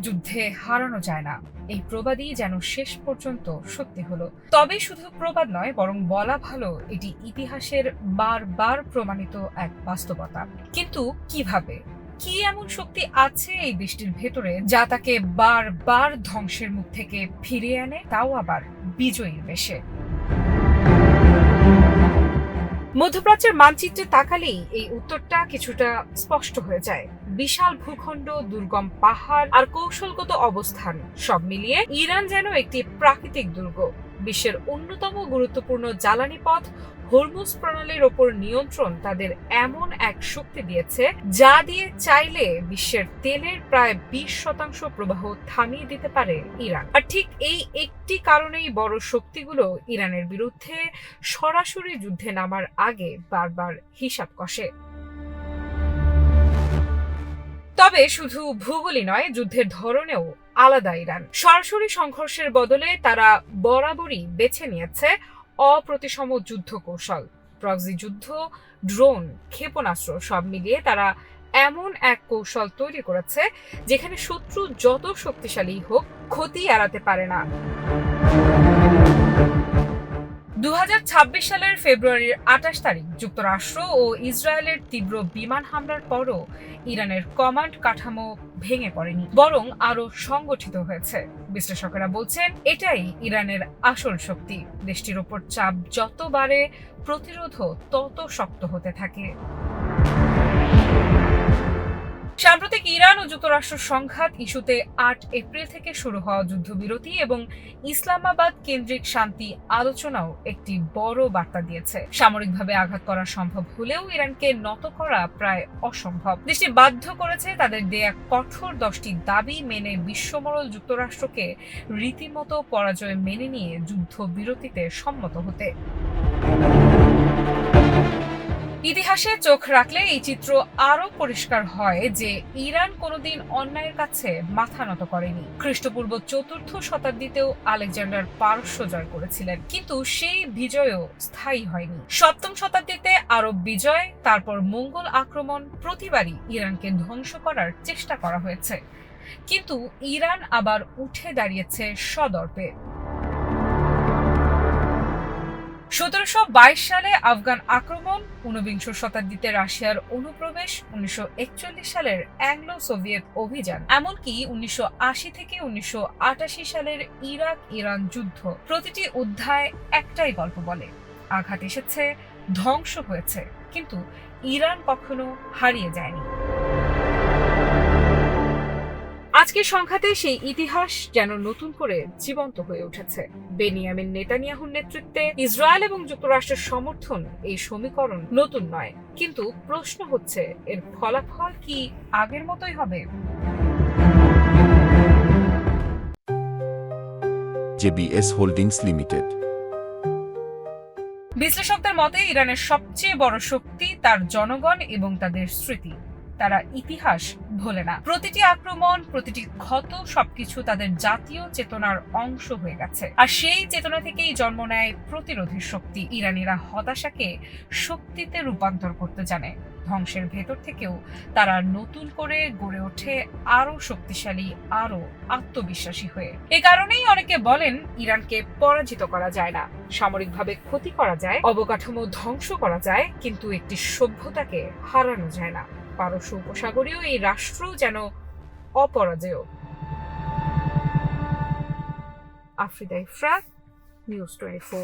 যুদ্ধে হারানো যায় না, এই প্রবাদই যেন শেষ পর্যন্ত সত্যি হলো। তবে শুধু প্রবাদ নয়, বরং বলা ভালো এটি ইতিহাসের বারবার প্রমাণিত এক বাস্তবতা। কিন্তু কিভাবে, কি এমন শক্তি আছে এই দেশটির ভেতরে যা তাকে বারবার ধ্বংসের মুখ থেকে ফিরিয়ে আনে, তাও আবার বিজয়ীর বেশে? মধ্যপ্রাচ্যের মানচিত্রে তাকালেই এই উত্তরটা কিছুটা স্পষ্ট হয়ে যায়। বিশাল ভূখণ্ড, দুর্গম পাহাড় আর কৌশলগত অবস্থান সব মিলিয়ে ইরান যেন একটি প্রাকৃতিক দুর্গ। বিশ্বের অন্যতম গুরুত্বপূর্ণ জ্বালানি পথ হরমুজ প্রণালীর ওপর নিয়ন্ত্রণ তাদের এমন এক শক্তি দিয়েছে যা দিয়ে চাইলে বিশ্বের তেলের প্রায় 20% প্রবাহ থামিয়ে দিতে পারে ইরান। আর ঠিক এই একটি কারণেই বড় শক্তিগুলো ইরানের বিরুদ্ধে সরাসরি যুদ্ধে নামার আগে বারবার হিসাব কষে। তবে শুধু ভূগোলই নয়, যুদ্ধের ধরনেও আলাদা ইরান। সরাসরি সংঘর্ষের বদলে তারা বরাবরই বেছে নিয়েছে অপ্রতিসম যুদ্ধ কৌশল। প্রক্সি যুদ্ধ, ড্রোন, ক্ষেপণাস্ত্র সব মিলিয়ে তারা এমন এক কৌশল তৈরি করেছে যেখানে শত্রু যত শক্তিশালী হোক, ক্ষতি এড়াতে পারে না। 2026 সালের ফেব্রুয়ারির 28 তারিখ যুক্তরাষ্ট্র ও ইসরায়েলের তীব্র বিমান হামলার পরও ইরানের কমান্ড কাঠামো ভেঙে পড়েনি, বরং আরো সংগঠিত হয়েছে। বিশ্লেষকেরা বলছেন এটাই ইরানের আসল শক্তি। দেশটির ওপর চাপ যত বাড়ে, প্রতিরোধও তত শক্ত হতে থাকে। সাম্প্রতিক ইরান ও যুক্তরাষ্ট্র সংঘাত ইস্যুতে 8 এপ্রিল থেকে শুরু হওয়া যুদ্ধবিরতি এবং ইসলামাবাদ কেন্দ্রিক শান্তি আলোচনাও একটি বড় বার্তা দিয়েছে। সামরিকভাবে আঘাত করা সম্ভব হলেও ইরানকে নত করা প্রায় অসম্ভব। দেশটি বাধ্য করেছে তাদের দেয়া কঠোর 10টি দাবি মেনে বিশ্বমোড়ল যুক্তরাষ্ট্রকে রীতিমতো পরাজয় মেনে নিয়ে যুদ্ধবিরতিতে সম্মত হতে। ইতিহাসে চোখ রাখলে এই চিত্র আরো পরিষ্কার হয় যে ইরান কোনোদিন অন্যায়ের কাছে মাথা নত করেনি। খ্রিস্টপূর্ব 4র্থ শতাব্দীতেও আলেকজান্ডার পারস্য জয় করেছিলেন, কিন্তু সেই বিজয়ও স্থায়ী হয়নি। 7ম শতাব্দীতে আরব বিজয়, তারপর মঙ্গল আক্রমণ, প্রতিবারই ইরানকে ধ্বংস করার চেষ্টা করা হয়েছে, কিন্তু ইরান আবার উঠে দাঁড়িয়েছে সদর্পে। 1722 সালে আফগান আক্রমণ, 19বিংশ শতাব্দীতে রাশিয়ার অনুপ্রবেশ, 1941 সালের অ্যাংলো সোভিয়েত অভিযান, এমনকি 1980 থেকে 1988 সালের ইরাক ইরান যুদ্ধ, প্রতিটি অধ্যায় একটাই গল্প বলে। আঘাত এসেছে, ধ্বংস হয়েছে, কিন্তু ইরান কখনো হারিয়ে যায়নি। আজকের সংঘাতে সেই ইতিহাস যেন নতুন করে জীবন্ত হয়ে উঠেছে। বেনিয়ামিন নেতানিয়াহুর নেতৃত্বে ইসরায়েল এবং যুক্তরাষ্ট্রের সমর্থন, এই সমীকরণ নতুন নয়, কিন্তু প্রশ্ন হচ্ছে এর ফলাফল কি আগের মতোই হবে? JBS holdings limited. বিশ্লেষকদের মতে ইরানের সবচেয়ে বড় শক্তি তার জনগণ এবং তাদের স্মৃতি। তারা ইতিহাস ভোলে না। প্রতিটি আক্রমণ, প্রতিটি ক্ষত সবকিছু তাদের জাতীয় চেতনার অংশ হয়ে গেছে। আর সেই চেতনা থেকেই জন্ম নেয় প্রতিরোধের শক্তি। ইরানিরা হতাশাকে শক্তিতে রূপান্তর করতে জানে। ধ্বংসের ভেতর থেকেও তারা নতুন করে গড়ে ওঠে আরো শক্তিশালী, আরো আত্মবিশ্বাসী হয়ে। এ কারণেই অনেকে বলেন ইরানকে পরাজিত করা যায় না। সামরিকভাবে ক্ষতি করা যায়, অবকাঠামো ধ্বংস করা যায়, কিন্তু একটি সভ্যতাকে হারানো যায় না। পারস্য উপসাগরীয় এই রাষ্ট্র যেন অপরাজেয়। আফ্রিদা ইফরা, নিউজ 24।